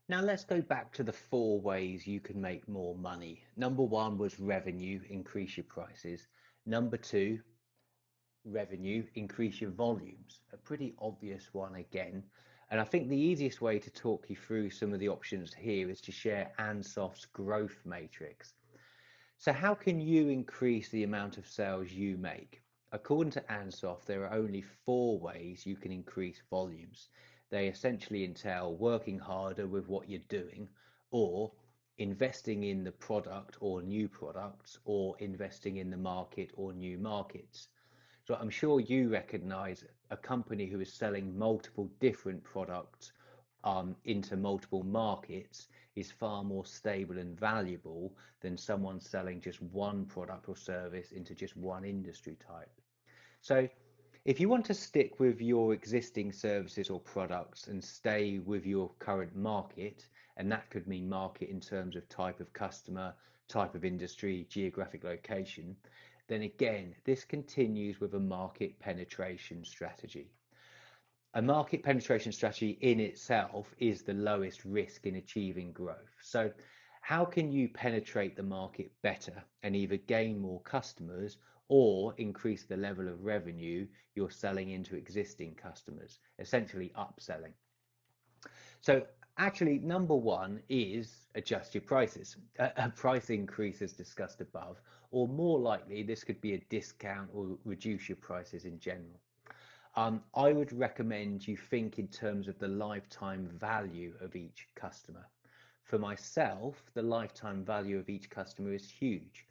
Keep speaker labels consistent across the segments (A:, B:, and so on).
A: Now let's go back to the four ways you can make more money. Number one was revenue, increase your prices. Number two, revenue, increase your volumes. A pretty obvious one again. And I think the easiest way to talk you through some of the options here is to share Ansoff's growth matrix. So how can you increase the amount of sales you make? According to Ansoff, there are only four ways you can increase volumes. They essentially entail working harder with what you're doing, or investing in the product or new products, or investing in the market or new markets. So I'm sure you recognize a company who is selling multiple different products into multiple markets is far more stable and valuable than someone selling just one product or service into just one industry type. So if you want to stick with your existing services or products and stay with your current market, and that could mean market in terms of type of customer, type of industry, geographic location, then again, this continues with a market penetration strategy. A market penetration strategy in itself is the lowest risk in achieving growth. So how can you penetrate the market better and either gain more customers or increase the level of revenue you're selling into existing customers, essentially upselling? So actually, number one is adjust your prices. A price increase as discussed above, or more likely, this could be a discount or reduce your prices in general. I would recommend you think in terms of the lifetime value of each customer. For myself, the lifetime value of each customer is huge.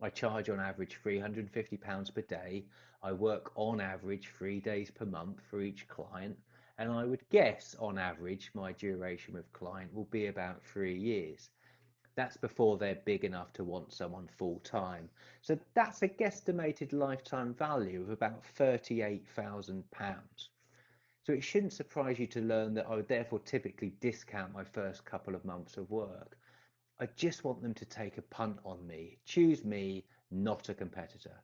A: I charge on average £350 per day. I work on average 3 days per month for each client. And I would guess on average, my duration with client will be about 3 years. That's before they're big enough to want someone full time. So that's a guesstimated lifetime value of about £38,000. So it shouldn't surprise you to learn that I would therefore typically discount my first couple of months of work. I just want them to take a punt on me, choose me, not a competitor.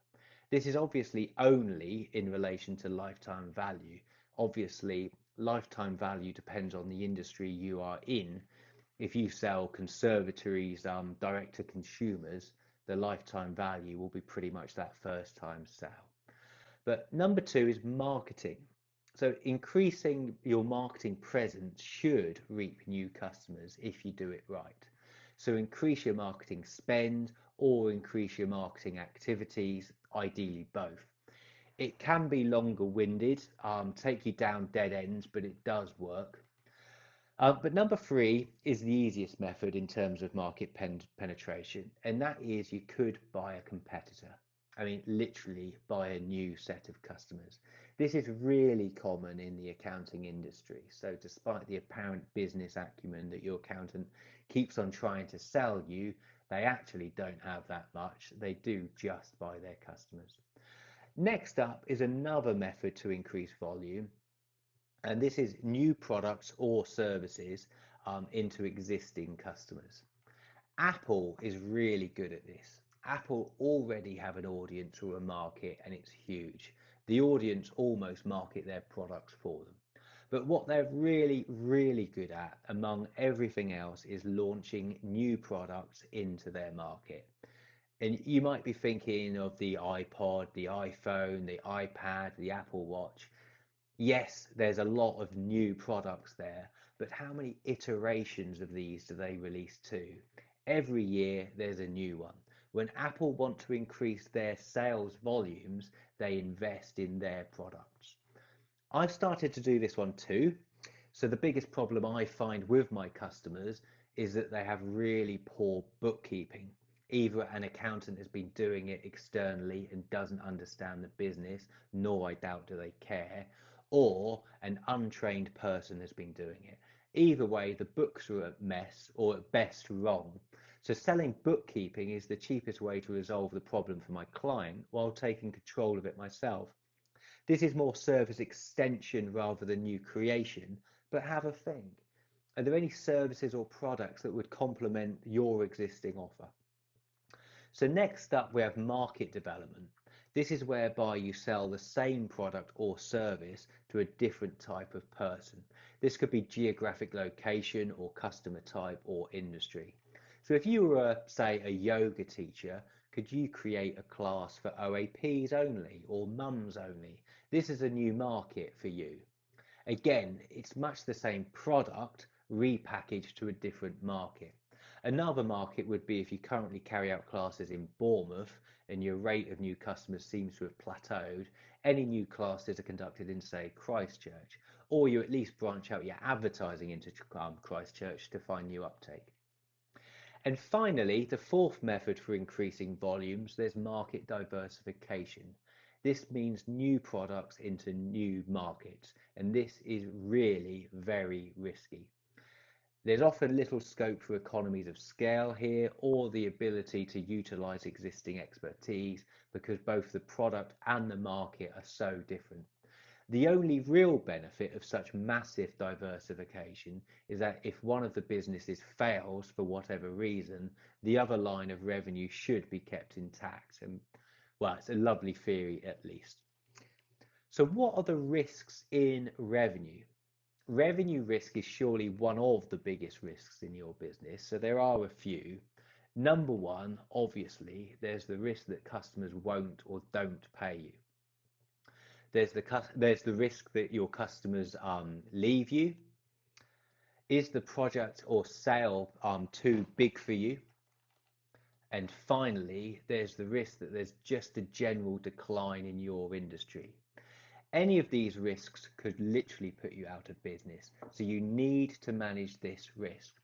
A: This is obviously only in relation to lifetime value. Obviously, lifetime value depends on the industry you are in. If you sell conservatories direct to consumers, the lifetime value will be pretty much that first time sale. But number two is marketing. So increasing your marketing presence should reap new customers if you do it right. So increase your marketing spend or increase your marketing activities, ideally both. It can be longer winded, take you down dead ends, but it does work. But number three is the easiest method in terms of market penetration, and that is you could buy a competitor. I mean, literally buy a new set of customers. This is really common in the accounting industry. So despite the apparent business acumen that your accountant keeps on trying to sell you, they actually don't have that much. They do just buy their customers. Next up is another method to increase volume, and this is new products or services into existing customers. Apple is really good at this. Apple already have an audience or a market, and it's huge. The audience almost market their products for them. But what they're really, really good at, among everything else, is launching new products into their market. And you might be thinking of the iPod, the iPhone, the iPad, the Apple Watch. Yes, there's a lot of new products there, but how many iterations of these do they release to? Every year there's a new one. When Apple want to increase their sales volumes, they invest in their products. I've started to do this one too. So the biggest problem I find with my customers is that they have really poor bookkeeping. Either an accountant has been doing it externally and doesn't understand the business, nor I doubt do they care, or an untrained person has been doing it. Either way, the books are a mess or at best wrong. So selling bookkeeping is the cheapest way to resolve the problem for my client while taking control of it myself. This is more service extension rather than new creation, but have a think. Are there any services or products that would complement your existing offer? So next up, we have market development. This is whereby you sell the same product or service to a different type of person. This could be geographic location or customer type or industry. So if you were, say, a yoga teacher, could you create a class for OAPs only or mums only? This is a new market for you. Again, it's much the same product repackaged to a different market. Another market would be if you currently carry out classes in Bournemouth and your rate of new customers seems to have plateaued, any new classes are conducted in, say, Christchurch, or you at least branch out your advertising into Christchurch to find new uptake. And finally, the fourth method for increasing volumes, there's market diversification. This means new products into new markets, and this is really very risky. There's often little scope for economies of scale here or the ability to utilize existing expertise because both the product and the market are so different. The only real benefit of such massive diversification is that if one of the businesses fails for whatever reason, the other line of revenue should be kept intact. And well, it's a lovely theory at least. So what are the risks in revenue? Revenue risk is surely one of the biggest risks in your business. So there are a few. Number one, obviously, there's the risk that customers won't or don't pay you. There's the risk that your customers leave you. Is the project or sale too big for you? And finally, there's the risk that there's just a general decline in your industry. Any of these risks could literally put you out of business. So you need to manage this risk.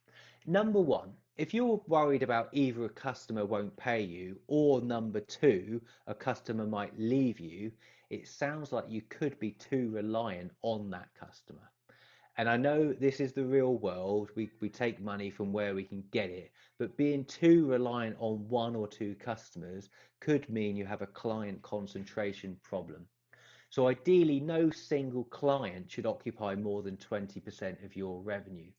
A: Number one, if you're worried about either a customer won't pay you or number two, a customer might leave you, it sounds like you could be too reliant on that customer. And I know this is the real world. We take money from where we can get it, but being too reliant on one or two customers could mean you have a client concentration problem. So ideally, no single client should occupy more than 20% of your revenue.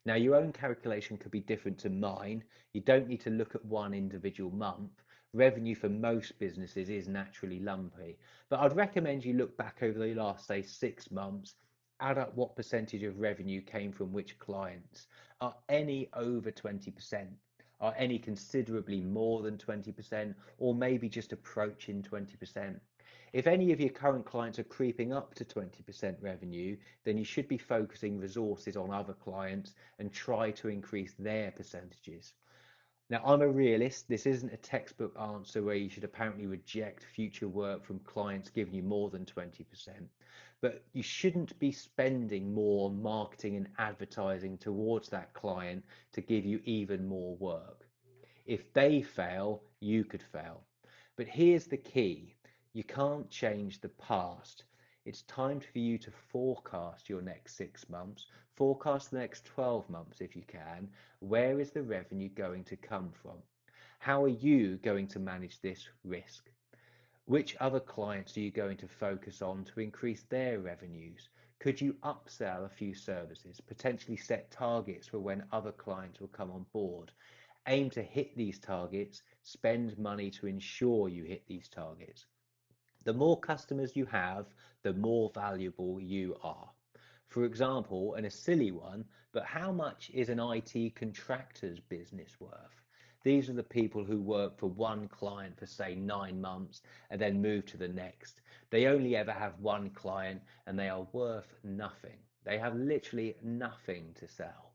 A: Now, your own calculation could be different to mine. You don't need to look at one individual month. Revenue for most businesses is naturally lumpy, but I'd recommend you look back over the last, say, 6 months, add up what percentage of revenue came from which clients. Are any over 20%? Are any considerably more than 20%, or maybe just approaching 20%? If any of your current clients are creeping up to 20% revenue, then you should be focusing resources on other clients and try to increase their percentages. Now, I'm a realist. This isn't a textbook answer where you should apparently reject future work from clients giving you more than 20%. But you shouldn't be spending more on marketing and advertising towards that client to give you even more work. If they fail, you could fail. But here's the key. You can't change the past. It's time for you to forecast your next 6 months, forecast the next 12 months if you can. Where is the revenue going to come from? How are you going to manage this risk? Which other clients are you going to focus on to increase their revenues? Could you upsell a few services, potentially set targets for when other clients will come on board? Aim to hit these targets, spend money to ensure you hit these targets. The more customers you have, the more valuable you are. For example, and a silly one, but how much is an IT contractor's business worth? These are the people who work for one client for, say, 9 months and then move to the next. They only ever have one client and they are worth nothing. They have literally nothing to sell.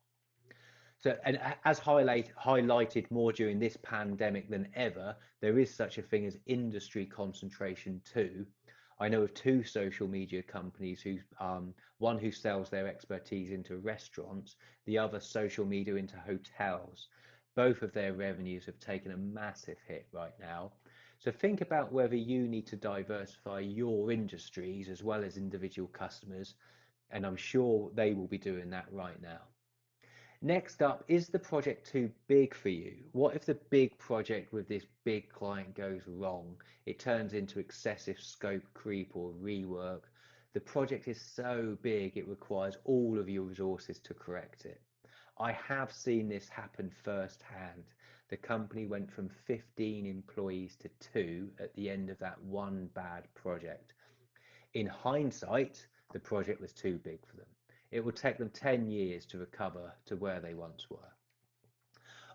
A: So, and as highlighted more during this pandemic than ever, there is such a thing as industry concentration too. I know of two social media companies who, one who sells their expertise into restaurants, the other social media into hotels. Both of their revenues have taken a massive hit right now. So think about whether you need to diversify your industries as well as individual customers, and I'm sure they will be doing that right now. Next up, is the project too big for you? What if the big project with this big client goes wrong? It turns into excessive scope creep or rework. The project is so big it requires all of your resources to correct it. I have seen this happen firsthand. The company went from 15 employees to 2 at the end of that one bad project. In hindsight, the project was too big for them. It will take them 10 years to recover to where they once were.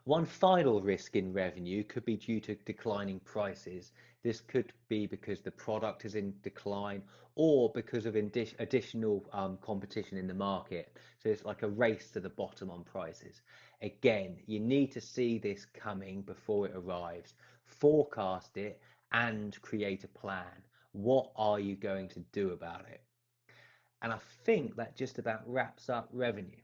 A: One final risk in revenue could be due to declining prices. This could be because the product is in decline or because of additional competition in the market. So it's like a race to the bottom on prices. Again, you need to see this coming before it arrives, forecast it, and create a plan. What are you going to do about it? And I think that just about wraps up revenue.